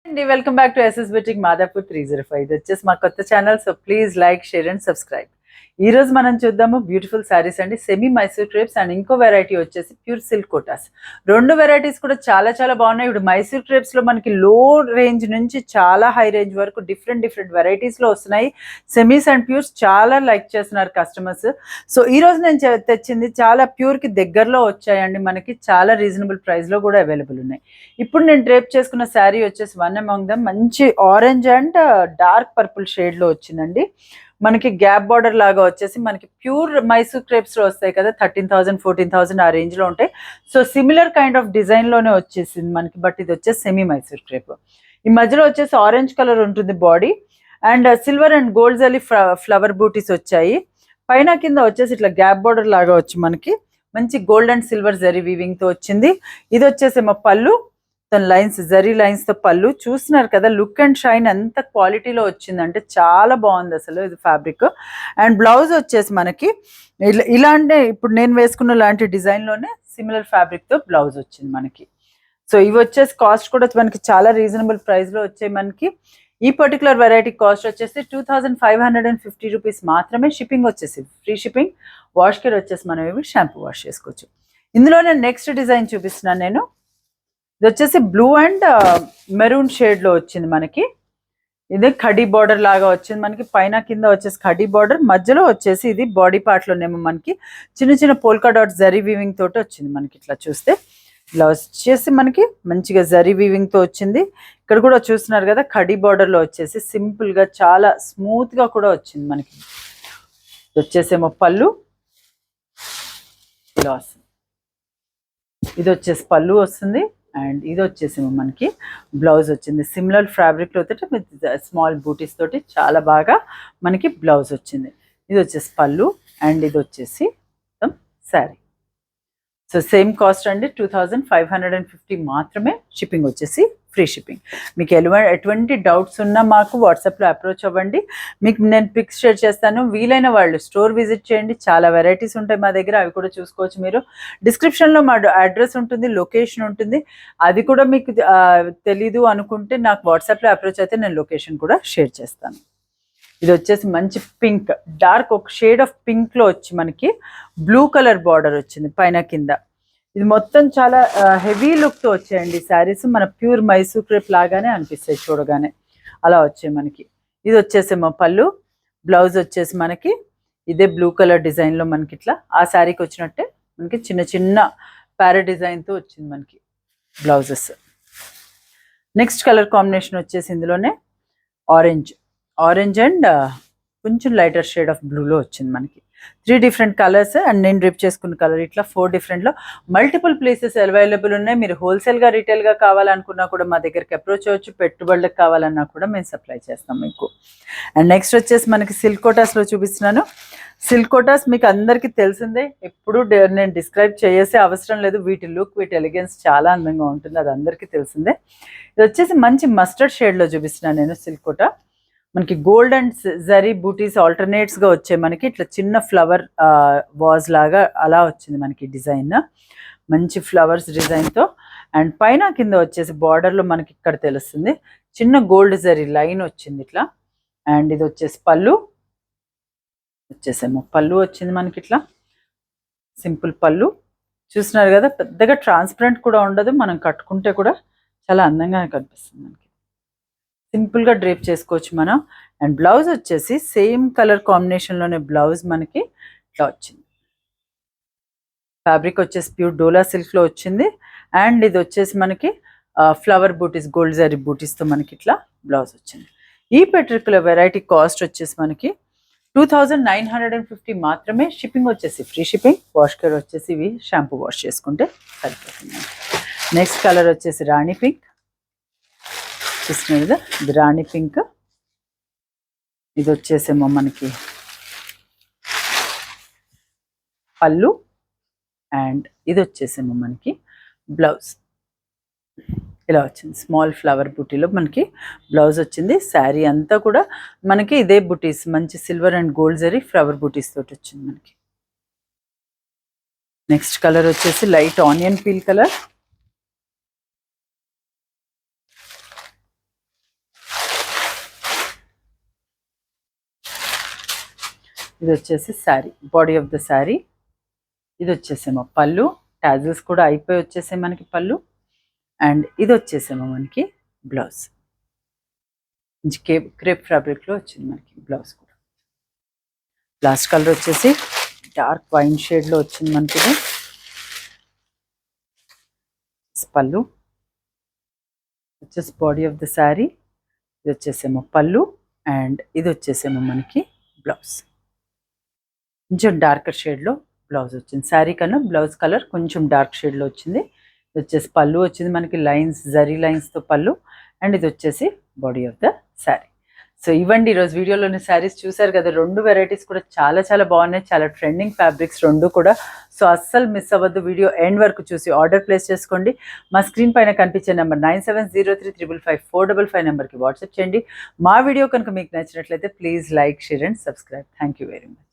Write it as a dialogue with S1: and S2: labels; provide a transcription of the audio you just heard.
S1: అండి welcome back to SS boutique Madhapur 305. ఇది వచ్చేసి మా కొత్త channel. So please like, share and subscribe. ఈ రోజు మనం చూద్దాము బ్యూటిఫుల్ శారీస్ అండి, సెమీ మైసూర్ క్రేప్స్ అండ్ ఇంకో వెరైటీ వచ్చేసి ప్యూర్ సిల్క్ కోటాస్. రెండు వెరైటీస్ కూడా చాలా చాలా బాగున్నాయి. ఇప్పుడు మైసూర్ క్రేప్స్ లో మనకి లో రేంజ్ నుంచి చాలా హై రేంజ్ వరకు డిఫరెంట్ వెరైటీస్ లో వస్తున్నాయి. సెమీస్ అండ్ ప్యూర్స్ చాలా లైక్ చేస్తున్నారు కస్టమర్స్. సో ఈ రోజు నేను తెచ్చింది చాలా ప్యూర్ కి దగ్గరలో వచ్చాయండి, మనకి చాలా రీజనబుల్ ప్రైస్ లో కూడా అవైలబుల్ ఉన్నాయి. ఇప్పుడు నేను డ్రేప్ చేసుకున్న శారీ వచ్చేసి వన్ అమాంగ్ దమ్ మంచి orange and dark purple shade లో వచ్చిందండి. మనకి గ్యాప్ బార్డర్ లాగా వచ్చేసి మనకి ప్యూర్ మైసూర్ క్రేప్స్ లో వస్తాయి కదా, 13,000 14,000 ఆ రేంజ్ లో ఉంటాయి. So similar kind of design లోనే వచ్చేసింది మనకి, బట్ ఇది వచ్చేసి సెమీ మైసూర్ క్రేప్. ఈ మధ్యలో వచ్చేసి ఆరెంజ్ కలర్ ఉంటుంది body, and silver and gold zari flower బూటీస్ వచ్చాయి. పైన కింద వచ్చేసి ఇట్లా గ్యాప్ బార్డర్ లాగా వచ్చి మనకి మంచి gold and silver zari weaving తో వచ్చింది. ఇది వచ్చేసేమో పళ్ళు, లైన్స్ జరీ లైన్స్ తో పళ్ళు. చూస్తున్నారు కదా లుక్ అండ్ షైన్ ఎంత క్వాలిటీలో వచ్చిందంటే చాలా బాగుంది అసలు ఇది ఫ్యాబ్రిక్. అండ్ బ్లౌజ్ వచ్చేసి మనకి ఇలాంటి ఇప్పుడు నేను వేసుకున్న లాంటి డిజైన్ లోనే సిమిలర్ ఫ్యాబ్రిక్ తో బ్లౌజ్ వచ్చింది మనకి. సో ఇవి వచ్చేసి కాస్ట్ కూడా మనకి చాలా రీజనబుల్ ప్రైస్ లో వచ్చాయి మనకి. ఈ పర్టికులర్ వెరైటీ కాస్ట్ వచ్చేసి 2,550 రూపీస్ మాత్రమే. షిప్పింగ్ వచ్చేసి ఫ్రీ షిప్పింగ్. వాష్ కేర్ వచ్చేసి మనం ఇవి షాంపూ వాష్ చేసుకోవచ్చు. ఇందులోనే నెక్స్ట్ డిజైన్ చూపిస్తున్నాను నేను. ఇది వచ్చేసి బ్లూ అండ్ మెరూన్ షేడ్ లో వచ్చింది మనకి. ఇది కడీ బార్డర్ లాగా వచ్చింది మనకి, పైన కింద వచ్చేసి కడీ బార్డర్, మధ్యలో వచ్చేసి ఇది బాడీ పార్ట్ లోనేమో మనకి చిన్న చిన్న పోల్కా డాట్ జరీ వీవింగ్ తోటి వచ్చింది మనకి. ఇట్లా చూస్తే ఇలా వచ్చేసి మనకి మంచిగా జరీ వీవింగ్ తో వచ్చింది. ఇక్కడ కూడా చూస్తున్నారు కదా కడీ బార్డర్ లో వచ్చేసి సింపుల్ గా చాలా స్మూత్ గా కూడా వచ్చింది మనకి. ఇది వచ్చేసేమో పళ్ళు, ఇలా వస్తుంది. ఇది వచ్చేసి పళ్ళు వస్తుంది, అండ్ ఇది వచ్చేసి మనకి బ్లౌజ్ వచ్చింది. సిమిలర్ ఫ్యాబ్రిక్ లో తోటి స్మాల్ బూటీస్ తోటి చాలా బాగా మనకి బ్లౌజ్ వచ్చింది. ఇది వచ్చేసి పళ్ళు, అండ్ ఇది వచ్చేసి శారీ. సో సేమ్ కాస్ట్ అండి, 2,550 మాత్రమే. షిప్పింగ్ వచ్చేసి ఫ్రీ షిప్పింగ్. మీకు ఎటువంటి డౌట్స్ ఉన్నా మాకు వాట్సాప్లో అప్రోచ్ అవ్వండి, మీకు నేను పిక్స్ షేర్ చేస్తాను. వీలైన వాళ్ళు స్టోర్ విజిట్ చేయండి, చాలా వెరైటీస్ ఉంటాయి మా దగ్గర, అవి కూడా చూసుకోవచ్చు మీరు. డిస్క్రిప్షన్లో మా అడ్రస్ ఉంటుంది, లొకేషన్ ఉంటుంది. అది కూడా మీకు తెలీదు అనుకుంటే నాకు వాట్సాప్లో అప్రోచ్ అయితే నేను లొకేషన్ కూడా షేర్ చేస్తాను. ఇది వచ్చేసి మంచి పింక్, డార్క్ ఒక షేడ్ ఆఫ్ పింక్ లో వచ్చి మనకి బ్లూ కలర్ బార్డర్ వచ్చింది పైన కింద. ఇది మొత్తం చాలా హెవీ లుక్ తో వచ్చాయండి శారీస్. మన ప్యూర్ మైసూర్ క్రేప్ లాగానే అనిపిస్తాయి చూడగానే, అలా వచ్చాయి మనకి. ఇది వచ్చేసేమో పళ్ళు, బ్లౌజ్ వచ్చేసి మనకి ఇదే బ్లూ కలర్ డిజైన్ లో మనకి ఇట్లా ఆ శారీకి వచ్చినట్టే మనకి చిన్న చిన్న ప్యారెట్ డిజైన్ తో వచ్చింది మనకి బ్లౌజెస్. నెక్స్ట్ కలర్ కాంబినేషన్ వచ్చేసి ఇందులోనే ఆరెంజ్ అండ్ కొంచెం లైటర్ షేడ్ ఆఫ్ బ్లూలో వచ్చింది మనకి. 3 డిఫరెంట్ కలర్స్, అండ్ నేను డ్రిప్ చేసుకున్న కలర్ ఇట్లా 4 డిఫరెంట్లో మల్టిపుల్ ప్లేసెస్ అవైలబుల్ ఉన్నాయి. మీరు హోల్సేల్గా రీటైల్గా కావాలనుకున్నా కూడా మా దగ్గరికి అప్రోచ్ అవ్వచ్చు. పెట్టుబడులకు కావాలన్నా కూడా మేము సప్లై చేస్తాం మీకు. అండ్ నెక్స్ట్ వచ్చేసి మనకి సిల్క్ కోటాస్లో చూపిస్తున్నాను. సిల్క్ కోటాస్ మీకు అందరికీ తెలిసిందే, ఎప్పుడు నేను డిస్క్రైబ్ చేసే అవసరం లేదు. వీటి లుక్, వీటి ఎలిగెన్స్ చాలా అందంగా ఉంటుంది, అది అందరికీ తెలిసిందే. ఇది వచ్చేసి మంచి మస్టర్డ్ షేడ్లో చూపిస్తున్నాను నేను. సిల్క్ కోటా మనకి gold and zari butis alternates గా వచ్చాయి మనకి. ఇట్లా చిన్న ఫ్లవర్ వాజ్ లాగా అలా వచ్చింది మనకి డిజైన్, మంచి ఫ్లవర్స్ డిజైన్ తో. అండ్ పైన కింద వచ్చేసి బార్డర్ లో మనకి ఇక్కడ తెలుస్తుంది చిన్న గోల్డ్ జరీ లైన్ వచ్చింది ఇట్లా. అండ్ ఇది వచ్చేసి పళ్ళు, వచ్చేసేమో పళ్ళు వచ్చింది మనకి ఇట్లా సింపుల్ పళ్ళు. చూస్తున్నారు కదా, పెద్దగా ట్రాన్స్పరెంట్ కూడా ఉండదు, మనం కట్టుకుంటే కూడా చాలా అందంగా కనిపిస్తుంది మనకి. సింపుల్ గా డ్రేప్ చేసుకోవచ్చు మనం. అండ్ బ్లౌజ్ వచ్చేసి సేమ్ కలర్ కాంబినేషన్ లోనే బ్లౌజ్ మనకి ఇట్లా వచ్చింది. ఫ్యాబ్రిక్ వచ్చేసి ప్యూర్ డోలా సిల్క్ లో వచ్చింది. అండ్ ఇది వచ్చేసి మనకి ఫ్లవర్ బూటీస్, గోల్డ్ జరీ బూటీస్ తో మనకి ఇట్లా బ్లౌజ్ వచ్చింది. ఈ పర్టికులర్ వెరైటీ కాస్ట్ వచ్చేసి మనకి 2,950 మాత్రమే. షిప్పింగ్ వచ్చేసి ఫ్రీ షిప్పింగ్. వాష్ కేర్ వచ్చేసి ఇవి షాంపూ వాష్ చేసుకుంటే సరిపోతుంది. నెక్స్ట్ కలర్ వచ్చేసి రాణి పింక్. చూస్తున్నారు కదా, ఇది రాణి పింక్. ఇది వచ్చేసేమో మనకి పళ్ళు, అండ్ ఇది వచ్చేసేమో మనకి బ్లౌజ్. ఇలా వచ్చింది స్మాల్ ఫ్లవర్ బూటీలో మనకి బ్లౌజ్ వచ్చింది. శారీ అంతా కూడా మనకి ఇదే బూటీస్, మంచి silver and gold zari flower బూటీస్ తోటి వచ్చింది మనకి. నెక్స్ట్ కలర్ వచ్చేసి లైట్ ఆనియన్ పీల్ కలర్. ఇది వచ్చేసి sari, body of the sari. ఇది వచ్చేసేమో పళ్ళు, టాజిల్స్ కూడా అయిపోయి వచ్చేసాయి మనకి పళ్ళు. అండ్ ఇది వచ్చేసేమో మనకి బ్లౌజ్. క్రేప్ ఫ్యాబ్రిక్లో వచ్చింది మనకి బ్లౌజ్ కూడా. లాస్ట్ కలర్ వచ్చేసి డార్క్ వైన్ షేడ్లో వచ్చింది మనకి. ఇది పళ్ళు వచ్చేసి బాడీ ఆఫ్ ద శారీ. ఇది వచ్చేసేమో పళ్ళు అండ్ ఇది వచ్చేసేమో మనకి బ్లౌజ్. కొంచెం డార్కర్ షేడ్లో బ్లౌజ్ వచ్చింది. శారీ కన్నా బ్లౌజ్ కలర్ కొంచెం డార్క్ షేడ్లో వచ్చింది. ఇది వచ్చేసి పళ్ళు వచ్చింది మనకి, లైన్స్ జరీ లైన్స్తో పళ్ళు. అండ్ ఇది వచ్చేసి body of the sari. So ఇవ్వండి ఈరోజు వీడియోలోని శారీస్ చూసారు కదా. 2 వెరైటీస్ కూడా చాలా చాలా బాగున్నాయి, చాలా ట్రెండింగ్ ఫ్యాబ్రిక్స్ 2 కూడా. సో అస్సలు మిస్ అవ్వద్దు, వీడియో ఎండ్ వరకు చూసి ఆర్డర్ ప్లేస్ చేసుకోండి. మా స్క్రీన్ పైన కనిపించే నెంబర్ 9703555455 నెంబర్కి వాట్సాప్ చేయండి. మా వీడియో కనుక మీకు నచ్చినట్లయితే please like, share and subscribe. Thank you very much.